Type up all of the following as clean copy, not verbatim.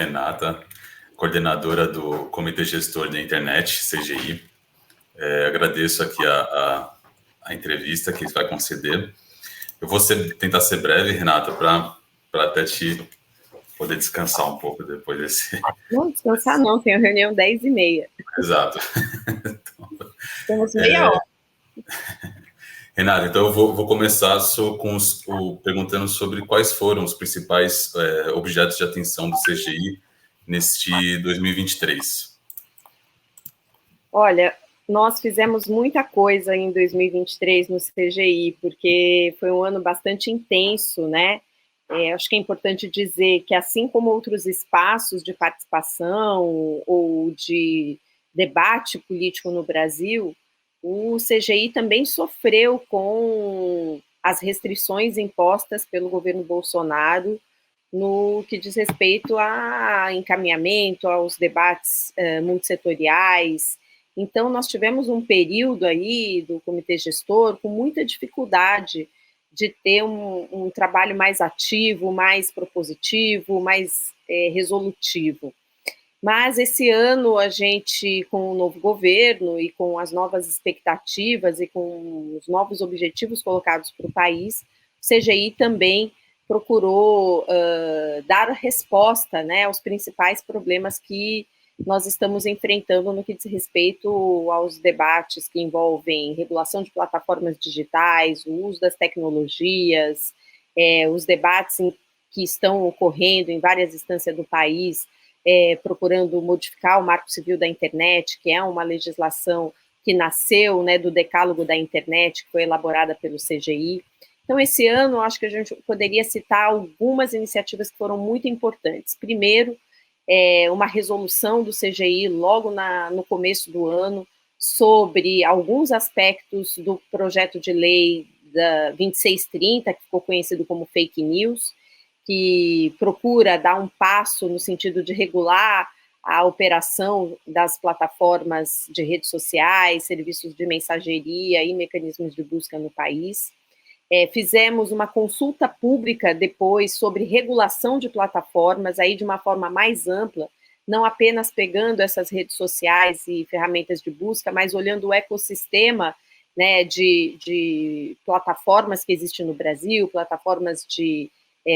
Renata, coordenadora do Comitê Gestor da Internet, CGI. Agradeço aqui a entrevista que vai conceder. Eu vou tentar ser breve, Renata, para até te poder descansar um pouco depois desse... Não, descansar não, tenho reunião 10h30. Exato. Temos meia hora. Renata, então eu vou começar perguntando sobre quais foram os principais objetos de atenção do CGI neste 2023. Olha, nós fizemos muita coisa em 2023 no CGI, porque foi um ano bastante intenso, né? Acho que é importante dizer que, assim como outros espaços de participação ou de debate político no Brasil, o CGI também sofreu com as restrições impostas pelo governo Bolsonaro no que diz respeito a encaminhamento, aos debates multissetoriais. Então, nós tivemos um período aí do comitê gestor com muita dificuldade de ter um trabalho mais ativo, mais propositivo, mais resolutivo. Mas esse ano a gente, com o novo governo e com as novas expectativas e com os novos objetivos colocados para o país, o CGI também procurou dar resposta, né, aos principais problemas que nós estamos enfrentando no que diz respeito aos debates que envolvem regulação de plataformas digitais, o uso das tecnologias, os debates que estão ocorrendo em várias instâncias do país, procurando modificar o Marco Civil da Internet, que é uma legislação que nasceu, né, do decálogo da internet, que foi elaborada pelo CGI. Então, esse ano, acho que a gente poderia citar algumas iniciativas que foram muito importantes. Primeiro, uma resolução do CGI logo no começo do ano sobre alguns aspectos do projeto de lei da 2630, que ficou conhecido como fake news, que procura dar um passo no sentido de regular a operação das plataformas de redes sociais, serviços de mensageria e mecanismos de busca no país. Fizemos uma consulta pública depois sobre regulação de plataformas, aí de uma forma mais ampla, não apenas pegando essas redes sociais e ferramentas de busca, mas olhando o ecossistema, né, de plataformas que existem no Brasil, plataformas de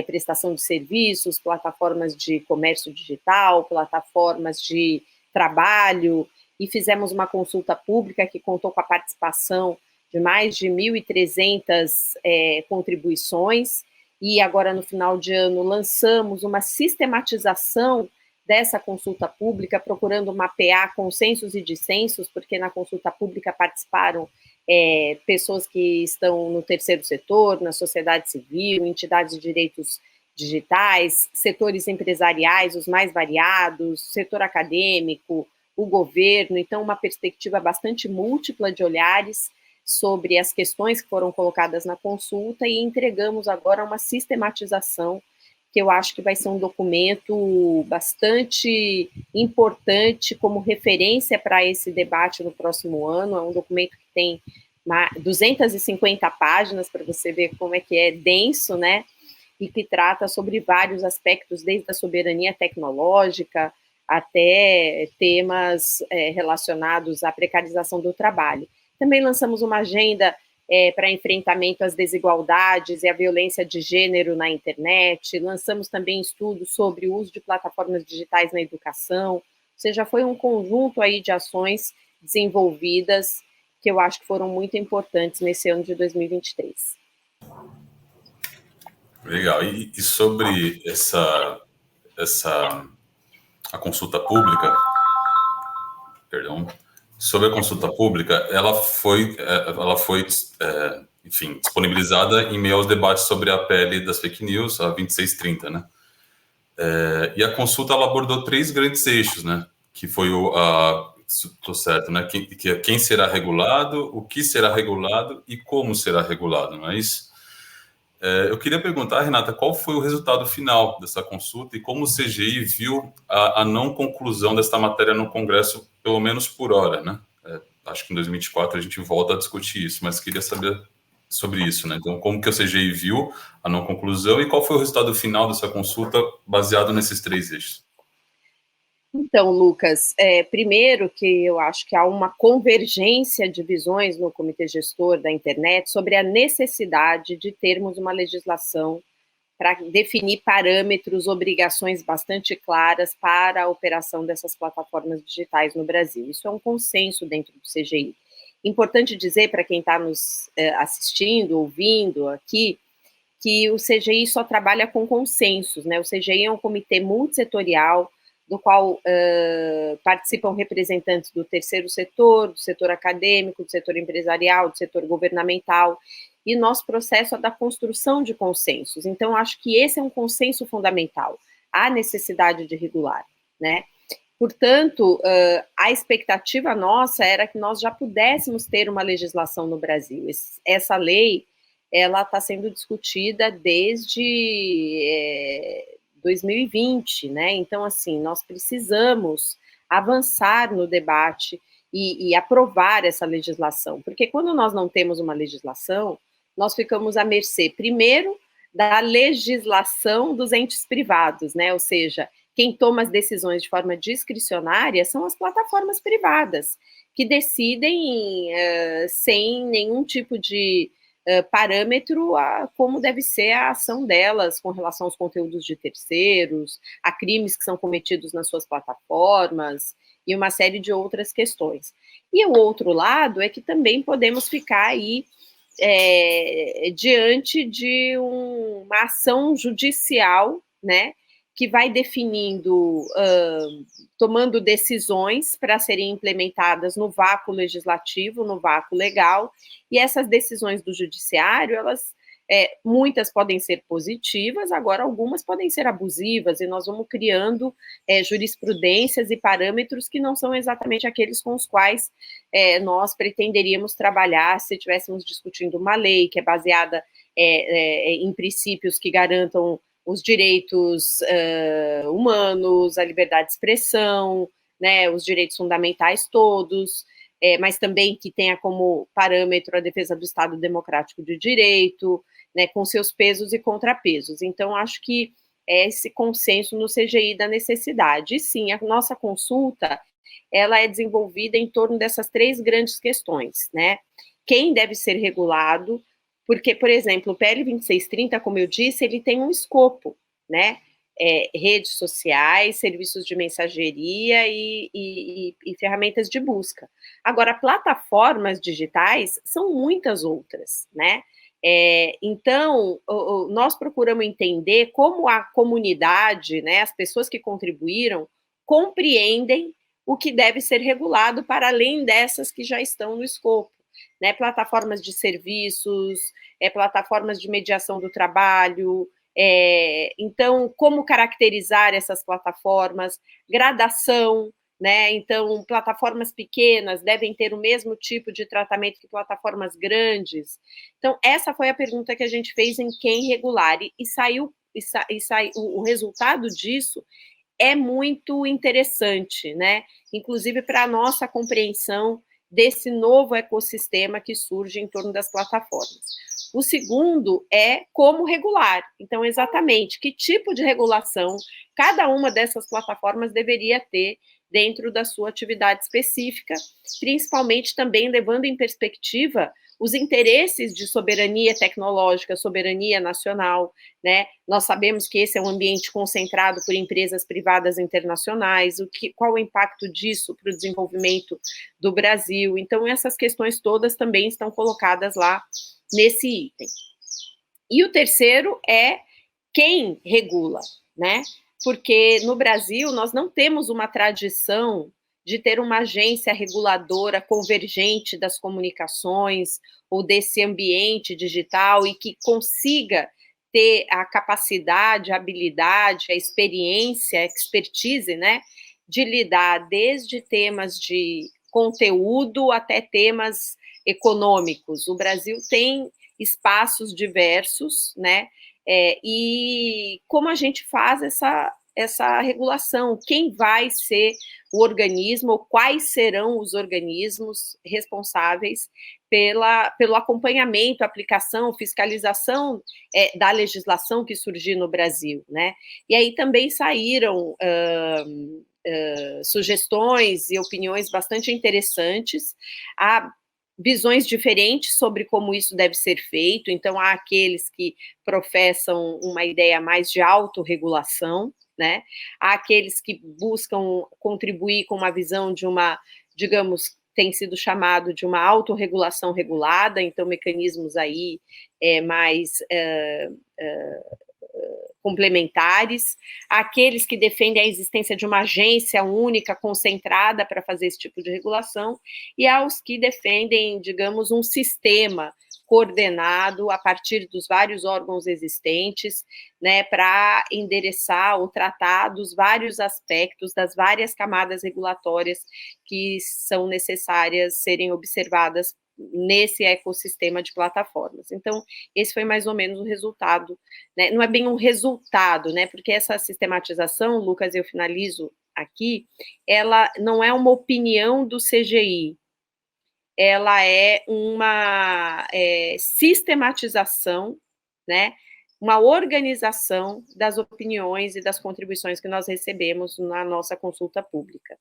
prestação de serviços, plataformas de comércio digital, plataformas de trabalho, e fizemos uma consulta pública que contou com a participação de mais de 1.300 contribuições, e agora no final de ano lançamos uma sistematização dessa consulta pública, procurando mapear consensos e dissensos, porque na consulta pública participaram pessoas que estão no terceiro setor, na sociedade civil, entidades de direitos digitais, setores empresariais, os mais variados, setor acadêmico, o governo, então uma perspectiva bastante múltipla de olhares sobre as questões que foram colocadas na consulta, e entregamos agora uma sistematização que eu acho que vai ser um documento bastante importante como referência para esse debate no próximo ano. É um documento que tem 250 páginas, para você ver como é que é denso, né? E que trata sobre vários aspectos, desde a soberania tecnológica até temas relacionados à precarização do trabalho. Também lançamos uma agenda para enfrentamento às desigualdades e à violência de gênero na internet. Lançamos também estudos sobre o uso de plataformas digitais na educação. Ou seja, foi um conjunto aí de ações desenvolvidas que eu acho que foram muito importantes nesse ano de 2023. Legal. E sobre a consulta pública, perdão, sobre a consulta pública, ela foi enfim, disponibilizada em meio aos debates sobre a PL das fake news, a 2630, né? E a consulta ela abordou 3 grandes eixos, né? Que foi estou certo, né? Quem será regulado, o que será regulado e como será regulado, não é isso? Eu queria perguntar, Renata, qual foi o resultado final dessa consulta e como o CGI viu a não conclusão desta matéria no Congresso, pelo menos por hora, né? Acho que em 2024 a gente volta a discutir isso, mas queria saber sobre isso, né? Então, como que o CGI viu a não conclusão e qual foi o resultado final dessa consulta baseado nesses 3 eixos? Então, Lucas, primeiro que eu acho que há uma convergência de visões no Comitê Gestor da Internet sobre a necessidade de termos uma legislação para definir parâmetros, obrigações bastante claras para a operação dessas plataformas digitais no Brasil. Isso é um consenso dentro do CGI. Importante dizer para quem está nos assistindo, ouvindo aqui, que o CGI só trabalha com consensos, né? O CGI é um comitê multissetorial, do qual participam representantes do terceiro setor, do setor acadêmico, do setor empresarial, do setor governamental, e nosso processo é da construção de consensos. Então, acho que esse é um consenso fundamental, a necessidade de regular, né? Portanto, a expectativa nossa era que nós já pudéssemos ter uma legislação no Brasil. Essa lei, ela está sendo discutida desde 2020, né? Então, assim, nós precisamos avançar no debate e aprovar essa legislação, porque quando nós não temos uma legislação, nós ficamos à mercê, primeiro, da legislação dos entes privados, né? Ou seja, quem toma as decisões de forma discricionária são as plataformas privadas, que decidem sem nenhum tipo de parâmetro a como deve ser a ação delas com relação aos conteúdos de terceiros, a crimes que são cometidos nas suas plataformas e uma série de outras questões. E o outro lado é que também podemos ficar aí diante de uma ação judicial, né, que vai definindo, tomando decisões para serem implementadas no vácuo legislativo, no vácuo legal, e essas decisões do judiciário, elas, muitas podem ser positivas, agora algumas podem ser abusivas, e nós vamos criando jurisprudências e parâmetros que não são exatamente aqueles com os quais nós pretenderíamos trabalhar se estivéssemos discutindo uma lei que é baseada em princípios que garantam os direitos humanos, a liberdade de expressão, né, os direitos fundamentais todos, mas também que tenha como parâmetro a defesa do Estado Democrático de Direito, né, com seus pesos e contrapesos. Então, acho que é esse consenso no CGI da necessidade. E sim, a nossa consulta, ela é desenvolvida em torno dessas três grandes questões, né? Quem deve ser regulado, porque, por exemplo, o PL 2630, como eu disse, ele tem um escopo, né? Redes sociais, serviços de mensageria e ferramentas de busca. Agora, plataformas digitais são muitas outras, né? Então, nós procuramos entender como a comunidade, né, as pessoas que contribuíram, compreendem o que deve ser regulado para além dessas que já estão no escopo. Né, plataformas de serviços, plataformas de mediação do trabalho, então, como caracterizar essas plataformas, gradação, né? Então, plataformas pequenas devem ter o mesmo tipo de tratamento que plataformas grandes. Então, essa foi a pergunta que a gente fez em quem regular, e saiu o resultado disso é muito interessante, né? Inclusive para a nossa compreensão desse novo ecossistema que surge em torno das plataformas. O segundo é como regular. Então, exatamente, que tipo de regulação cada uma dessas plataformas deveria ter dentro da sua atividade específica, principalmente também levando em perspectiva os interesses de soberania tecnológica, soberania nacional, né? Nós sabemos que esse é um ambiente concentrado por empresas privadas internacionais, qual o impacto disso para o desenvolvimento do Brasil. Então, essas questões todas também estão colocadas lá nesse item. E o terceiro é quem regula, né? Porque no Brasil nós não temos uma tradição de ter uma agência reguladora convergente das comunicações ou desse ambiente digital e que consiga ter a capacidade, a habilidade, a experiência, a expertise, né, de lidar desde temas de conteúdo até temas econômicos. O Brasil tem espaços diversos, né? E como a gente faz essa regulação? Quem vai ser o organismo, ou quais serão os organismos responsáveis pelo acompanhamento, aplicação, fiscalização da legislação que surgiu no Brasil, né? E aí também saíram sugestões e opiniões bastante interessantes. Há visões diferentes sobre como isso deve ser feito, então há aqueles que professam uma ideia mais de autorregulação, né? Há aqueles que buscam contribuir com uma visão de uma, digamos, tem sido chamado de uma autorregulação regulada, então mecanismos aí mais complementares, aqueles que defendem a existência de uma agência única, concentrada para fazer esse tipo de regulação, e aos que defendem, digamos, um sistema coordenado a partir dos vários órgãos existentes, né, para endereçar ou tratar dos vários aspectos, das várias camadas regulatórias que são necessárias serem observadas nesse ecossistema de plataformas. Então, esse foi mais ou menos o resultado, né? Não é bem um resultado, né? Porque essa sistematização, Lucas, eu finalizo aqui, ela não é uma opinião do CGI, ela é uma sistematização, né? Uma organização das opiniões e das contribuições que nós recebemos na nossa consulta pública.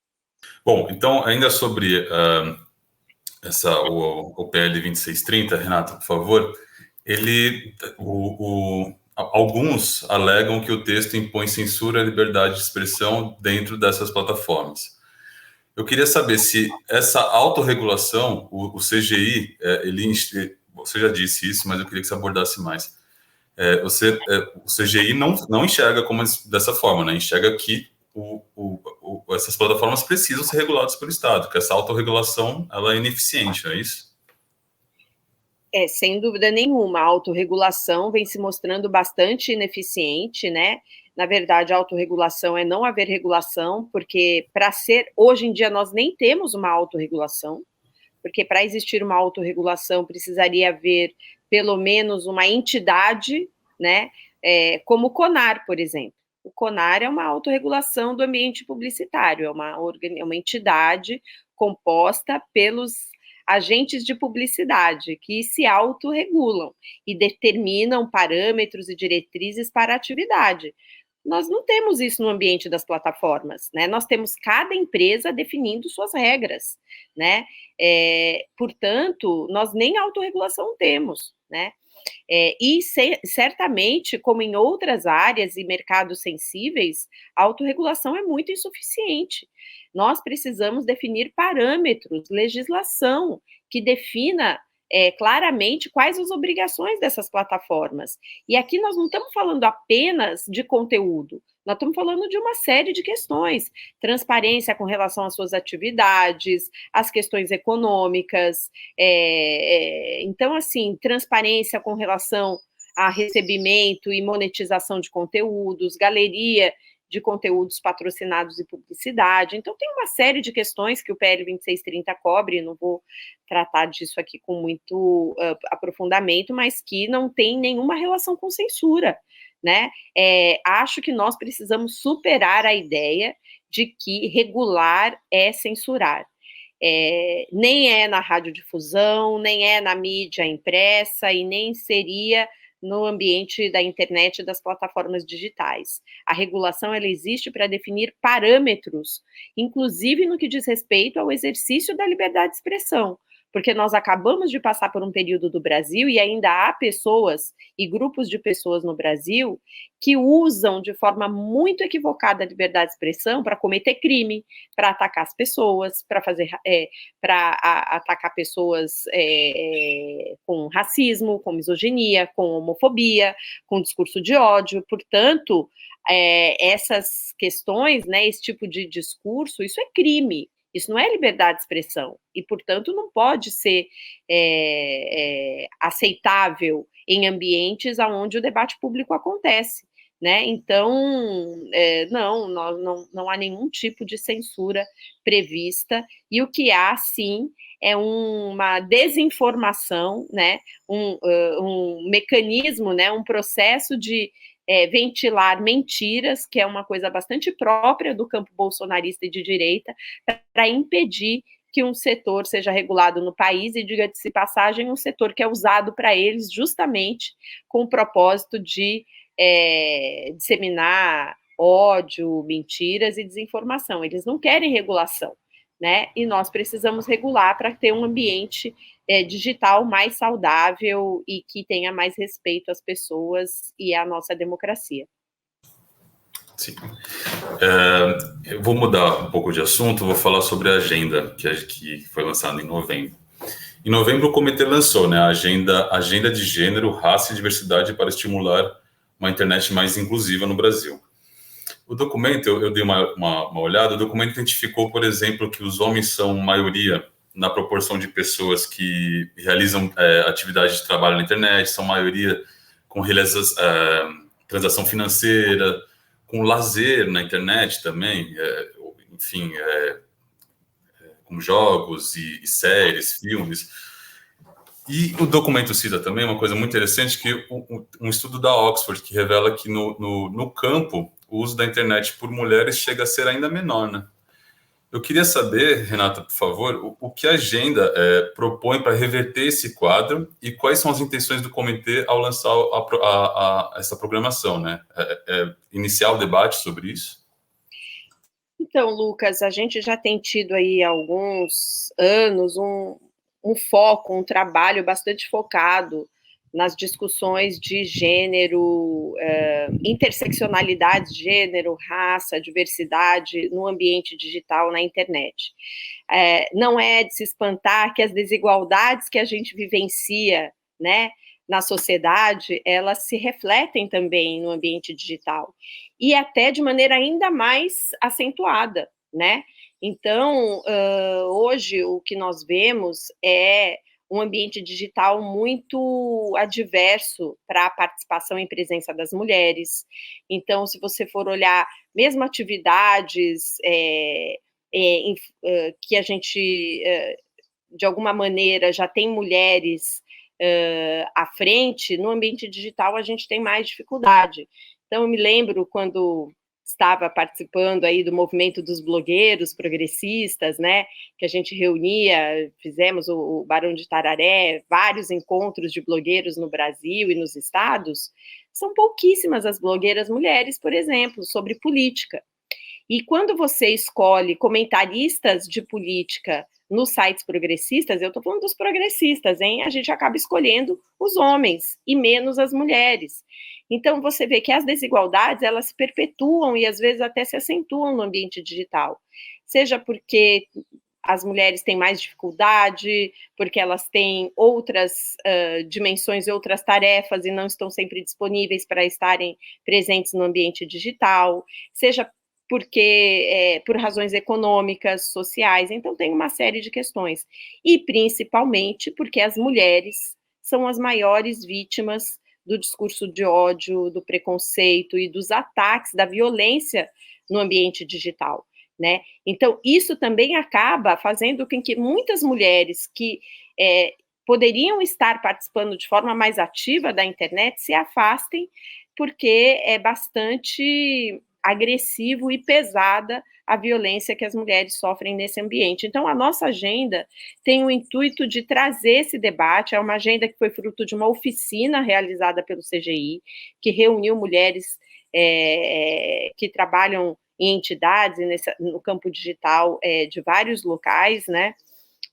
Bom, então, ainda sobre o PL 2630, Renata, por favor, alguns alegam que o texto impõe censura à liberdade de expressão dentro dessas plataformas. Eu queria saber se essa autorregulação, o CGI, você já disse isso, mas eu queria que você abordasse mais. O CGI não enxerga dessa forma, né? Enxerga que essas plataformas precisam ser reguladas pelo Estado, que essa autorregulação ela é ineficiente, não é isso? Sem dúvida nenhuma, a autorregulação vem se mostrando bastante ineficiente, né? Na verdade, a autorregulação é não haver regulação, porque hoje em dia nós nem temos uma autorregulação, porque para existir uma autorregulação precisaria haver pelo menos uma entidade, né? Como o CONAR, por exemplo. O CONAR é uma autorregulação do ambiente publicitário, é uma entidade composta pelos agentes de publicidade que se autorregulam e determinam parâmetros e diretrizes para a atividade. Nós não temos isso no ambiente das plataformas, né? Nós temos cada empresa definindo suas regras, né? Portanto, nós nem autorregulação temos, né? Certamente, como em outras áreas e mercados sensíveis, a autorregulação é muito insuficiente. Nós precisamos definir parâmetros, legislação que defina claramente quais as obrigações dessas plataformas. E aqui nós não estamos falando apenas de conteúdo, nós estamos falando de uma série de questões, transparência com relação às suas atividades, as questões econômicas, então, assim, transparência com relação a recebimento e monetização de conteúdos, galeria de conteúdos patrocinados e publicidade. Então, tem uma série de questões que o PL 2630 cobre, não vou tratar disso aqui com muito aprofundamento, mas que não tem nenhuma relação com censura, né? Acho que nós precisamos superar a ideia de que regular é censurar. Nem é na radiodifusão, nem é na mídia impressa e nem seria no ambiente da internet e das plataformas digitais. A regulação ela existe para definir parâmetros, inclusive no que diz respeito ao exercício da liberdade de expressão, porque nós acabamos de passar por um período do Brasil e ainda há pessoas e grupos de pessoas no Brasil que usam de forma muito equivocada a liberdade de expressão para cometer crime, para atacar as pessoas, para atacar pessoas com racismo, com misoginia, com homofobia, com discurso de ódio. Portanto, essas questões, né, esse tipo de discurso, isso é crime. Isso não é liberdade de expressão e, portanto, não pode ser aceitável em ambientes onde o debate público acontece, né? Então, não há nenhum tipo de censura prevista e o que há, sim, é uma desinformação, né? Um mecanismo, né? Um processo de ventilar mentiras, que é uma coisa bastante própria do campo bolsonarista e de direita, para impedir que um setor seja regulado no país, e, diga-se de passagem, um setor que é usado para eles justamente com o propósito de disseminar ódio, mentiras e desinformação. Eles não querem regulação, né? E nós precisamos regular para ter um ambiente digital mais saudável e que tenha mais respeito às pessoas e à nossa democracia. Sim. Eu vou mudar um pouco de assunto, vou falar sobre a agenda que foi lançada em novembro. Em novembro, o comitê lançou, né, a agenda de Gênero, Raça e Diversidade para estimular uma internet mais inclusiva no Brasil. O documento, eu dei uma olhada, o documento identificou, por exemplo, que os homens são maioria na proporção de pessoas que realizam atividade de trabalho na internet, são maioria com transação financeira, com lazer na internet também, enfim, com jogos e séries, filmes. E o documento cita também uma coisa muito interessante, que um estudo da Oxford, que revela que no campo, o uso da internet por mulheres chega a ser ainda menor, né? Eu queria saber, Renata, por favor, o que a agenda propõe para reverter esse quadro e quais são as intenções do comitê ao lançar essa programação, né? Iniciar o debate sobre isso? Então, Lucas, a gente já tem tido aí há alguns anos um foco, um trabalho bastante focado nas discussões de gênero, interseccionalidade de gênero, raça, diversidade no ambiente digital, na internet. Não é de se espantar que as desigualdades que a gente vivencia, né, na sociedade, elas se refletem também no ambiente digital, e até de maneira ainda mais acentuada, né? Então, hoje, o que nós vemos é um ambiente digital muito adverso para a participação e presença das mulheres. Então, se você for olhar mesmo atividades que a gente, de alguma maneira, já tem mulheres à frente, no ambiente digital a gente tem mais dificuldade. Então, eu me lembro quando estava participando aí do movimento dos blogueiros progressistas, né, que a gente reunia, fizemos o Barão de Tararé, vários encontros de blogueiros no Brasil e nos estados, são pouquíssimas as blogueiras mulheres, por exemplo, sobre política. E quando você escolhe comentaristas de política nos sites progressistas, eu estou falando dos progressistas, hein? A gente acaba escolhendo os homens e menos as mulheres. Então, você vê que as desigualdades, elas se perpetuam e, às vezes, até se acentuam no ambiente digital. Seja porque as mulheres têm mais dificuldade, porque elas têm outras dimensões e outras tarefas e não estão sempre disponíveis para estarem presentes no ambiente digital, seja porque por razões econômicas, sociais, então tem uma série de questões. E principalmente porque as mulheres são as maiores vítimas do discurso de ódio, do preconceito e dos ataques, da violência no ambiente digital, né? Então, isso também acaba fazendo com que muitas mulheres que poderiam estar participando de forma mais ativa da internet se afastem, porque é bastante agressivo e pesada a violência que as mulheres sofrem nesse ambiente. Então, a nossa agenda tem o intuito de trazer esse debate, é uma agenda que foi fruto de uma oficina realizada pelo CGI, que reuniu mulheres que trabalham em entidades no campo digital de vários locais, né?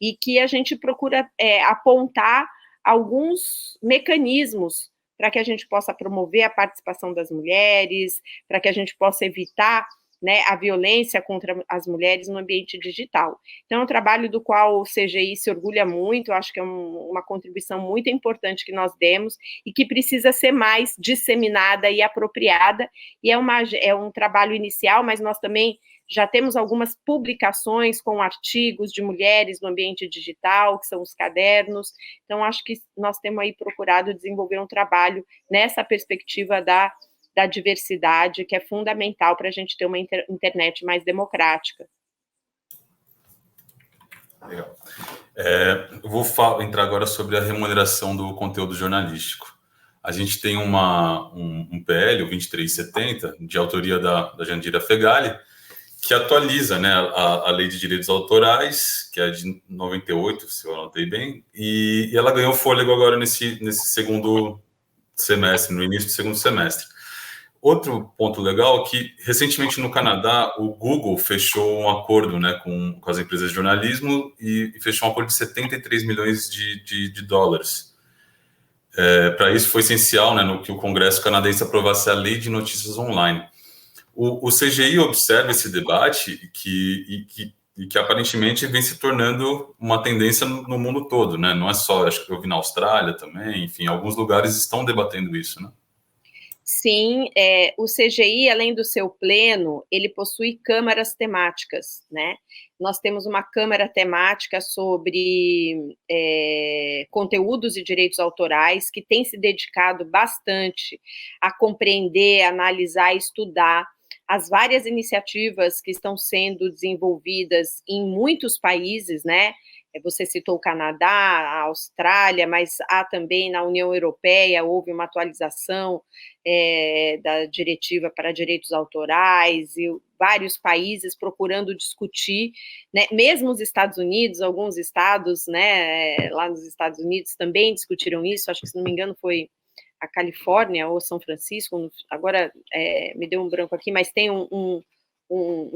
E que a gente procura apontar alguns mecanismos para que a gente possa promover a participação das mulheres, para que a gente possa evitar, né, a violência contra as mulheres no ambiente digital. Então, é um trabalho do qual o CGI se orgulha muito, eu acho que é uma contribuição muito importante que nós demos e que precisa ser mais disseminada e apropriada, e é um trabalho inicial, mas nós também já temos algumas publicações com artigos de mulheres no ambiente digital, que são os cadernos. Então, acho que nós temos aí procurado desenvolver um trabalho nessa perspectiva da diversidade, que é fundamental para a gente ter uma internet mais democrática. Legal. Eu vou entrar agora sobre a remuneração do conteúdo jornalístico. A gente tem um PL, o 2370, de autoria da Jandira Fegali, que atualiza, né, a Lei de Direitos Autorais, que é de 98, se eu anotei bem, e ela ganhou fôlego agora nesse segundo semestre, no início do segundo semestre. outro ponto legal é que, recentemente, no Canadá, o Google fechou um acordo, né, com as empresas de jornalismo e fechou um acordo de 73 milhões de dólares. Para isso, foi essencial, né, no que o Congresso canadense aprovasse a Lei de Notícias Online. O CGI observa esse debate e que aparentemente vem se tornando uma tendência no mundo todo, né? Não é só, acho que eu vi na Austrália também, enfim, alguns lugares estão debatendo isso, né? Sim, o CGI, além do seu pleno, ele possui câmaras temáticas, né? Nós temos uma câmara temática sobre conteúdos e direitos autorais, que tem se dedicado bastante a compreender, analisar e estudar as várias iniciativas que estão sendo desenvolvidas em muitos países, né? Você citou o Canadá, a Austrália, mas há também na União Europeia, houve uma atualização da diretiva para direitos autorais, e vários países procurando discutir, né, mesmo os Estados Unidos, alguns estados, né, lá nos Estados Unidos também discutiram isso, acho que, se não me engano, foi a Califórnia ou São Francisco, agora me deu um branco aqui, mas tem um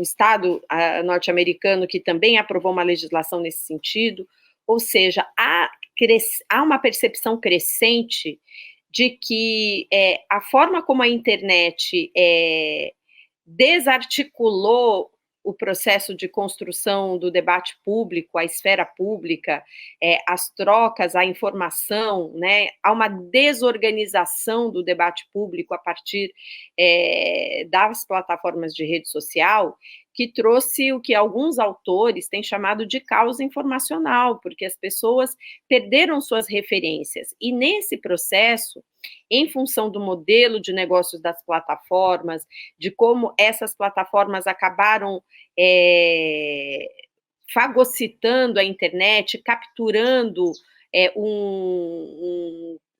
estado norte-americano que também aprovou uma legislação nesse sentido, ou seja, há uma percepção crescente de que a forma como a internet desarticulou o processo de construção do debate público, a esfera pública, as trocas, a informação, né? Há uma desorganização do debate público a partir das plataformas de rede social, que trouxe o que alguns autores têm chamado de caos informacional, porque as pessoas perderam suas referências. E nesse processo, em função do modelo de negócios das plataformas, de como essas plataformas acabaram fagocitando a internet, capturando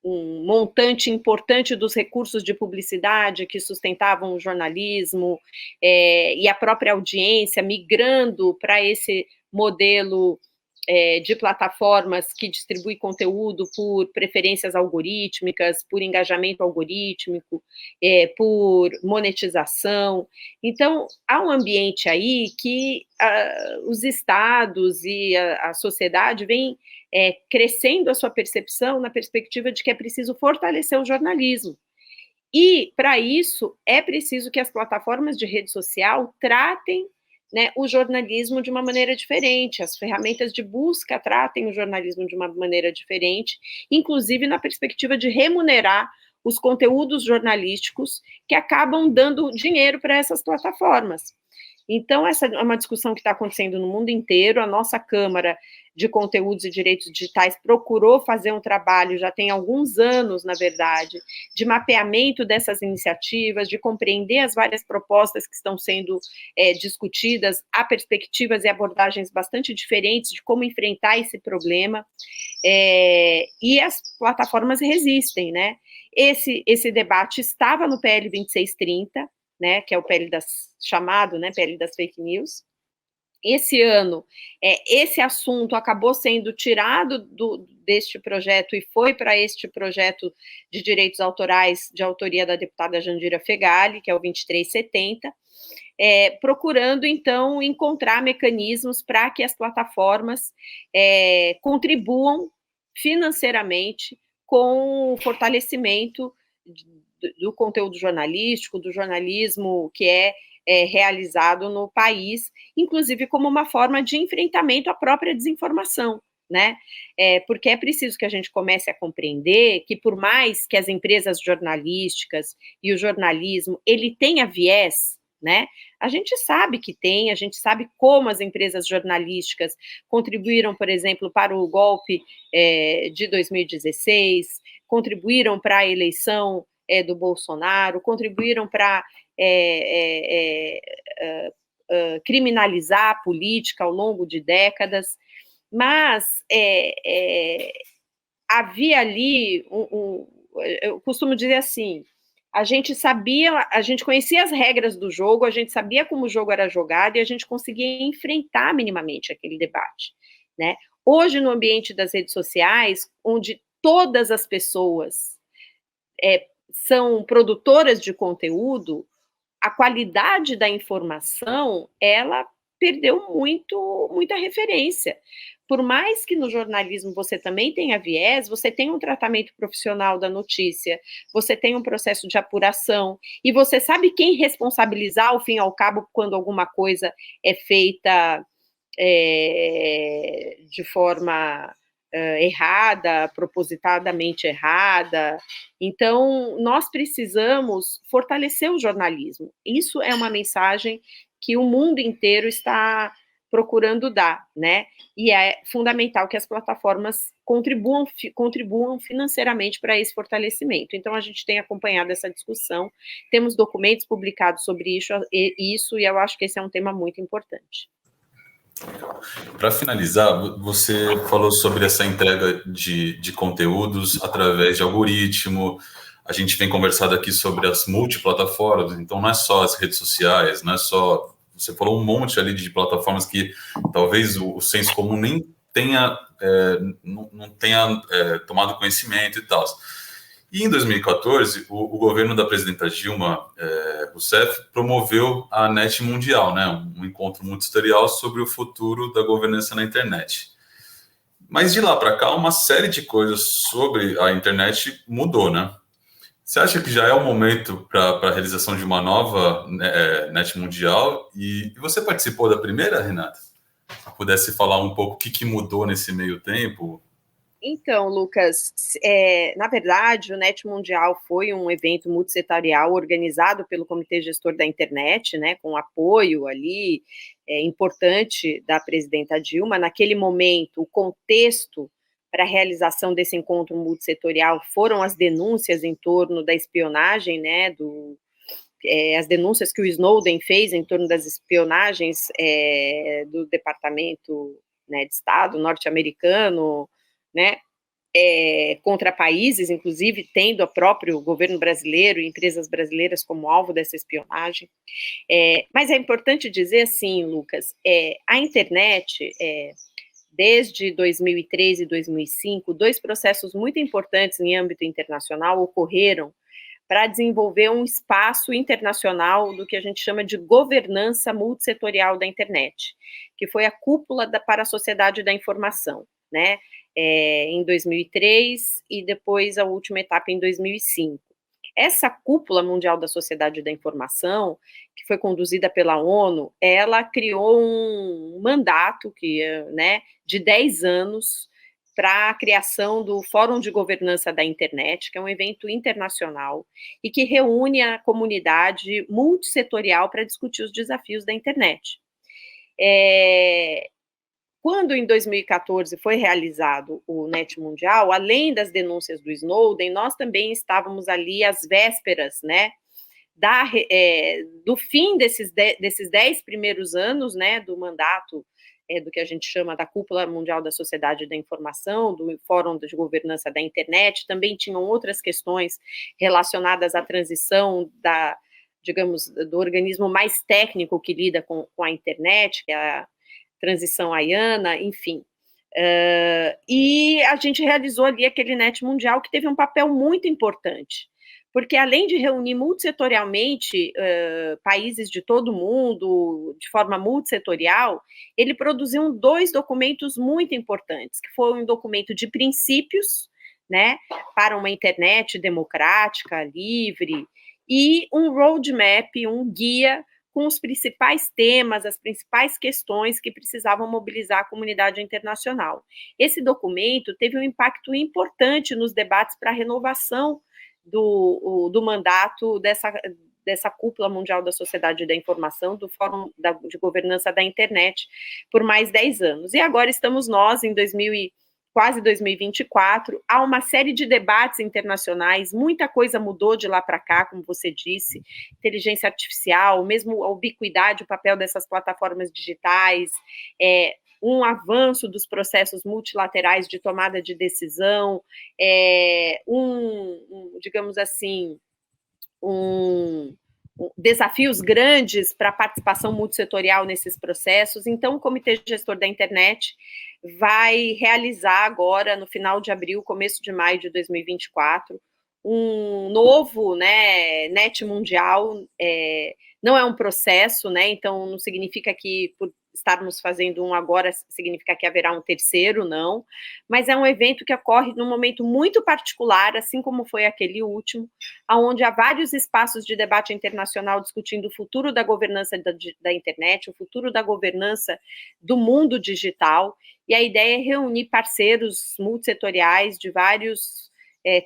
um montante importante dos recursos de publicidade que sustentavam o jornalismo, e a própria audiência migrando para esse modelo de plataformas que distribui conteúdo por preferências algorítmicas, por engajamento algorítmico, por monetização. Então, há um ambiente aí que os estados e a sociedade vêm crescendo a sua percepção na perspectiva de que é preciso fortalecer o jornalismo. E, para isso, é preciso que as plataformas de rede social tratem, né, o jornalismo de uma maneira diferente, as ferramentas de busca tratem o jornalismo de uma maneira diferente, inclusive na perspectiva de remunerar os conteúdos jornalísticos que acabam dando dinheiro para essas plataformas. Então, essa é uma discussão que está acontecendo no mundo inteiro. A nossa Câmara de Conteúdos e Direitos Digitais procurou fazer um trabalho, já tem alguns anos, na verdade, de mapeamento dessas iniciativas, de compreender as várias propostas que estão sendo discutidas. Há perspectivas e abordagens bastante diferentes de como enfrentar esse problema, e as plataformas resistem, né? Esse debate estava no PL 2630, né, que é o PL chamado, né, PL das fake news. Esse ano, esse assunto acabou sendo tirado deste projeto e foi para este projeto de direitos autorais de autoria da deputada Jandira Fegali, que é o 2370, procurando, então, encontrar mecanismos para que as plataformas contribuam financeiramente com o fortalecimento do conteúdo jornalístico, do jornalismo que realizado no país, inclusive como uma forma de enfrentamento à própria desinformação, né? Porque é preciso que a gente comece a compreender que, por mais que as empresas jornalísticas e o jornalismo, ele tenha viés, né? A gente sabe que tem, a gente sabe como as empresas jornalísticas contribuíram, por exemplo, para o golpe de 2016, contribuíram para a eleição do Bolsonaro, contribuíram para criminalizar a política ao longo de décadas, mas havia ali eu costumo dizer assim, a gente conhecia as regras do jogo, a gente sabia como o jogo era jogado e a gente conseguia enfrentar minimamente aquele debate, né? Hoje, no ambiente das redes sociais, onde todas as pessoas são produtoras de conteúdo, a qualidade da informação, ela perdeu muita referência. Por mais que no jornalismo você também tenha viés, você tem um tratamento profissional da notícia, você tem um processo de apuração, e você sabe quem responsabilizar, ao fim e ao cabo, quando alguma coisa é feita de forma errada, propositadamente errada. Então, nós precisamos fortalecer o jornalismo. Isso é uma mensagem que o mundo inteiro está procurando dar, né? E é fundamental que as plataformas contribuam financeiramente para esse fortalecimento. Então, a gente tem acompanhado essa discussão, temos documentos publicados sobre isso, e eu acho que esse é um tema muito importante. Para finalizar, você falou sobre essa entrega de conteúdos através de algoritmo. A gente vem conversado aqui sobre as multiplataformas, então não é só as redes sociais, não é só... Você falou um monte ali de plataformas que talvez o senso comum nem tenha, não tenha tomado conhecimento e tal. E em 2014, o governo da presidenta Dilma Rousseff promoveu a NET Mundial, né, um encontro multissetorial sobre o futuro da governança na internet. Mas de lá para cá, uma série de coisas sobre a internet mudou, né? Você acha que já é o momento para a realização de uma nova NET Mundial? E você participou da primeira, Renata? Se pudesse falar um pouco o que mudou nesse meio tempo? Então, Lucas, na verdade, o NET Mundial foi um evento multissetorial organizado pelo Comitê Gestor da Internet, né, com apoio ali importante da presidenta Dilma. Naquele momento, o contexto para a realização desse encontro multissetorial foram as denúncias em torno da espionagem, né, as denúncias que o Snowden fez em torno das espionagens do Departamento, né, de Estado norte-americano, né, contra países, inclusive tendo o próprio governo brasileiro e empresas brasileiras como alvo dessa espionagem. Mas é importante dizer assim, Lucas, a internet, desde 2003 e 2005, dois processos muito importantes em âmbito internacional ocorreram para desenvolver um espaço internacional do que a gente chama de governança multissetorial da internet, que foi a cúpula para a sociedade da informação, né? Em 2003 e depois a última etapa em 2005. Essa cúpula mundial da sociedade da informação, que foi conduzida pela ONU, ela criou um mandato né, de 10 anos para a criação do Fórum de Governança da Internet, que é um evento internacional e que reúne a comunidade multissetorial para discutir os desafios da internet. Quando em 2014 foi realizado o NET Mundial, além das denúncias do Snowden, nós também estávamos ali às vésperas, né, do fim desses 10 primeiros anos, né, do mandato do que a gente chama da Cúpula Mundial da Sociedade da Informação, do Fórum de Governança da Internet. Também tinham outras questões relacionadas à transição digamos, do organismo mais técnico que lida com a internet, que é a transição AIANA, enfim. E a gente realizou ali aquele NET Mundial que teve um papel muito importante, porque além de reunir multissetorialmente países de todo o mundo, de forma multissetorial, ele produziu 2 documentos muito importantes, que foi um documento de princípios, né, para uma internet democrática, livre, e um roadmap, um guia com os principais temas, as principais questões que precisavam mobilizar a comunidade internacional. Esse documento teve um impacto importante nos debates para a renovação do mandato dessa cúpula mundial da sociedade da informação, do Fórum de Governança da Internet, por mais 10 anos. E agora estamos nós, em quase 2024, há uma série de debates internacionais, muita coisa mudou de lá para cá, como você disse, inteligência artificial, mesmo a ubiquidade, o papel dessas plataformas digitais, um avanço dos processos multilaterais de tomada de decisão, digamos assim, desafios grandes para a participação multissetorial nesses processos. Então, o Comitê Gestor da Internet vai realizar agora, no final de abril, começo de maio de 2024, um novo, né, net mundial. Não é um processo, né, então não significa que por estarmos fazendo um agora significa que haverá um terceiro, não, mas é um evento que ocorre num momento muito particular, assim como foi aquele último, onde há vários espaços de debate internacional discutindo o futuro da governança da internet, o futuro da governança do mundo digital, e a ideia é reunir parceiros multissetoriais de vários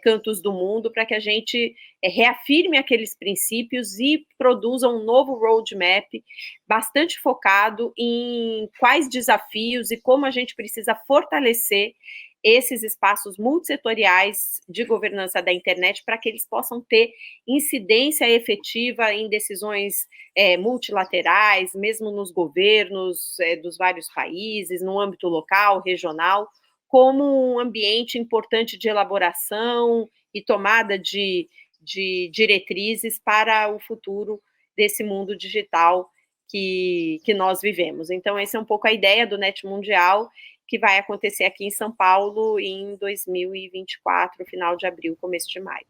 cantos do mundo para que a gente reafirme aqueles princípios e produza um novo roadmap bastante focado em quais desafios e como a gente precisa fortalecer esses espaços multissetoriais de governança da internet para que eles possam ter incidência efetiva em decisões multilaterais, mesmo nos governos dos vários países, no âmbito local, regional, como um ambiente importante de elaboração e tomada de diretrizes para o futuro desse mundo digital que nós vivemos. Então, essa é um pouco a ideia do Net Mundial, que vai acontecer aqui em São Paulo em 2024, final de abril, começo de maio.